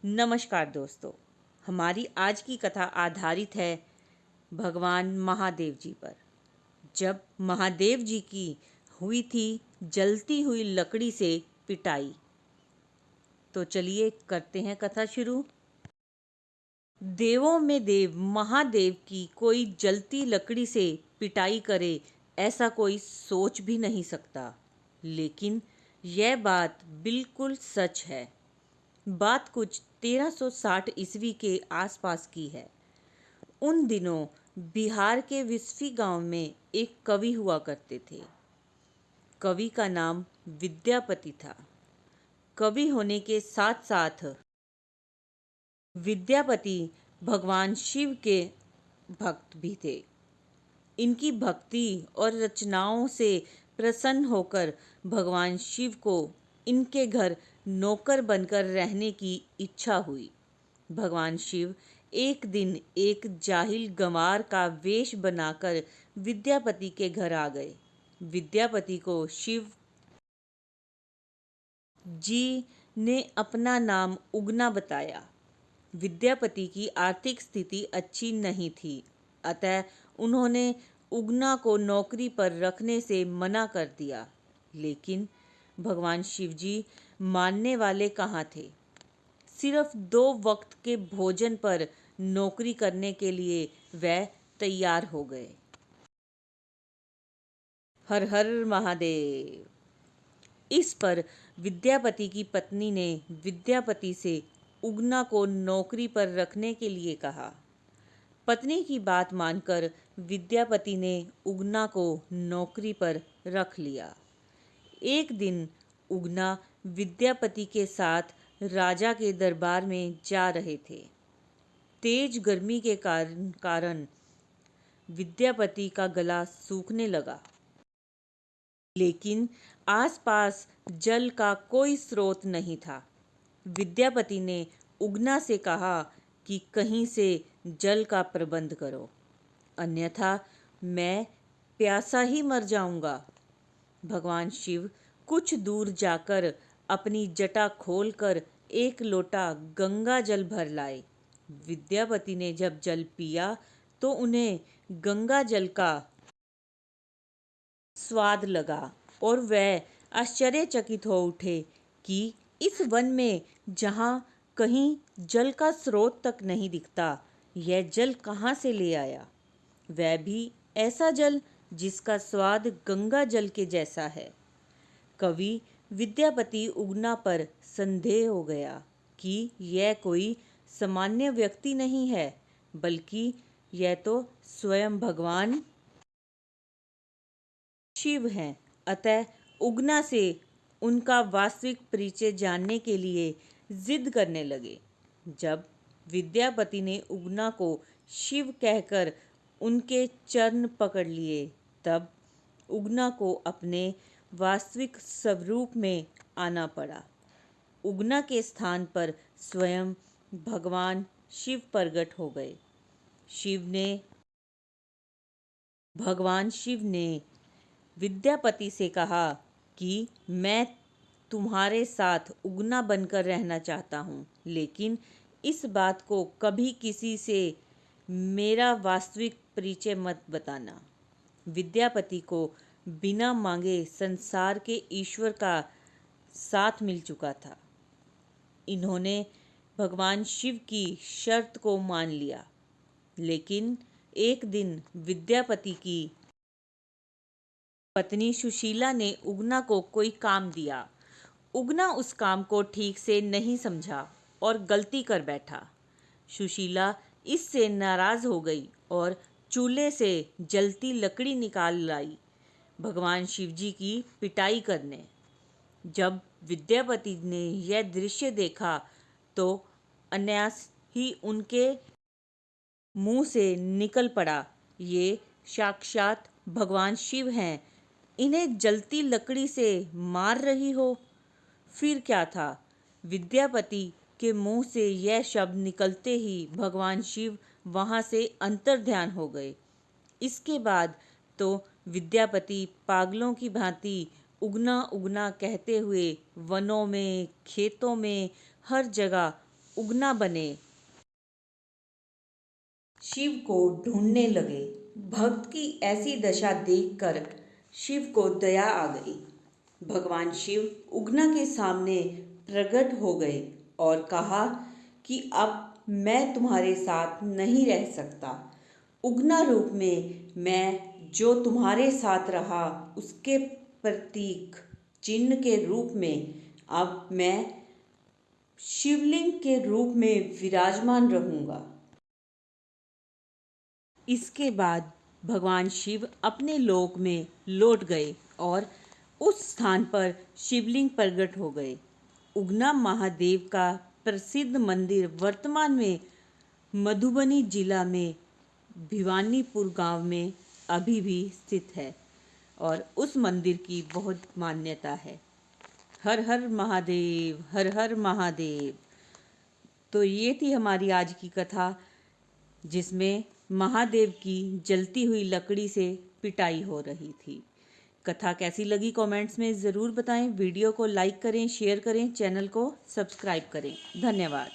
नमस्कार दोस्तों। हमारी आज की कथा आधारित है भगवान महादेव जी पर। जब महादेव जी की हुई थी जलती हुई लकड़ी से पिटाई। तो चलिए करते हैं कथा शुरू। देवों में देव महादेव की कोई जलती लकड़ी से पिटाई करे, ऐसा कोई सोच भी नहीं सकता। लेकिन यह बात बिल्कुल सच है। बात कुछ 1360 ईस्वी के आसपास की है। उन दिनों बिहार के विस्फी गांव में एक कवि हुआ करते थे। कवि का नाम विद्यापति था। कवि होने के साथ साथ विद्यापति भगवान शिव के भक्त भी थे। इनकी भक्ति और रचनाओं से प्रसन्न होकर भगवान शिव को इनके घर नौकर बनकर रहने की इच्छा हुई। भगवान शिव एक दिन एक जाहिल गंवार का वेश बनाकर विद्यापति के घर आ गए। विद्यापति को शिव जी ने अपना नाम उगना बताया। विद्यापति की आर्थिक स्थिति अच्छी नहीं थी, अतः उन्होंने उगना को नौकरी पर रखने से मना कर दिया। लेकिन भगवान शिवजी मानने वाले कहाँ थे। सिर्फ 2 वक्त के भोजन पर नौकरी करने के लिए वह तैयार हो गए। हर हर महादेव। इस पर विद्यापति की पत्नी ने विद्यापति से उगना को नौकरी पर रखने के लिए कहा। पत्नी की बात मानकर विद्यापति ने उगना को नौकरी पर रख लिया। एक दिन उगना विद्यापति के साथ राजा के दरबार में जा रहे थे। तेज गर्मी के कारण विद्यापति का गला सूखने लगा। लेकिन आसपास जल का कोई स्रोत नहीं था। विद्यापति ने उगना से कहा कि कहीं से जल का प्रबंध करो, अन्यथा मैं प्यासा ही मर जाऊंगा। भगवान शिव कुछ दूर जाकर अपनी जटा खोलकर एक लोटा गंगा जल भर लाए। विद्यापति ने जब जल पिया तो उन्हें गंगा जल का स्वाद लगा और वह आश्चर्यचकित हो उठे कि इस वन में जहाँ कहीं जल का स्रोत तक नहीं दिखता, यह जल कहाँ से ले आया। वह भी ऐसा जल जिसका स्वाद गंगा जल के जैसा है। कवि विद्यापति उगना पर संदेह हो गया कि यह कोई सामान्य व्यक्ति नहीं है, बल्कि यह तो स्वयं भगवान शिव हैं। अतः उगना से उनका वास्तविक परिचय जानने के लिए जिद करने लगे। जब विद्यापति ने उगना को शिव कहकर उनके चरण पकड़ लिए, तब उगना को अपने वास्तविक स्वरूप में आना पड़ा। उगना के स्थान पर स्वयं भगवान शिव प्रकट हो गए। भगवान शिव ने विद्यापति से कहा कि मैं तुम्हारे साथ उगना बनकर रहना चाहता हूँ, लेकिन इस बात को कभी किसी से मेरा वास्तविक परिचय मत बताना। विद्यापति को बिना मांगे संसार के ईश्वर का साथ मिल चुका था। इन्होंने भगवान शिव की शर्त को मान लिया। लेकिन एक दिन विद्यापति की पत्नी सुशीला ने उगना को कोई काम दिया। उगना उस काम को ठीक से नहीं समझा और गलती कर बैठा। सुशीला इससे नाराज हो गई और चूल्हे से जलती लकड़ी निकाल लाई भगवान शिवजी की पिटाई करने। जब विद्यापति ने यह दृश्य देखा तो अनायास ही उनके मुंह से निकल पड़ा, ये साक्षात भगवान शिव हैं, इन्हें जलती लकड़ी से मार रही हो। फिर क्या था, विद्यापति के मुंह से यह शब्द निकलते ही भगवान शिव वहां से अंतर्ध्यान हो गए। इसके बाद तो विद्यापति पागलों की भांति उगना उगना कहते हुए वनों में, खेतों में, हर जगह उगना बने शिव को ढूंढने लगे। भक्त की ऐसी दशा देखकर शिव को दया आ गई। भगवान शिव उगना के सामने प्रकट हो गए और कहा कि अब मैं तुम्हारे साथ नहीं रह सकता। उगना रूप में मैं जो तुम्हारे साथ रहा उसके प्रतीक चिन्ह के रूप में अब मैं शिवलिंग के रूप में विराजमान रहूंगा। इसके बाद भगवान शिव अपने लोक में लौट गए और उस स्थान पर शिवलिंग प्रकट हो गए। उगना महादेव का प्रसिद्ध मंदिर वर्तमान में मधुबनी जिला में भिवानीपुर गांव में अभी भी स्थित है और उस मंदिर की बहुत मान्यता है। हर हर महादेव, हर हर महादेव। तो ये थी हमारी आज की कथा, जिसमें महादेव की जलती हुई लकड़ी से पिटाई हो रही थी। कथा कैसी लगी कमेंट्स में ज़रूर बताएं। वीडियो को लाइक करें, शेयर करें, चैनल को सब्सक्राइब करें। धन्यवाद।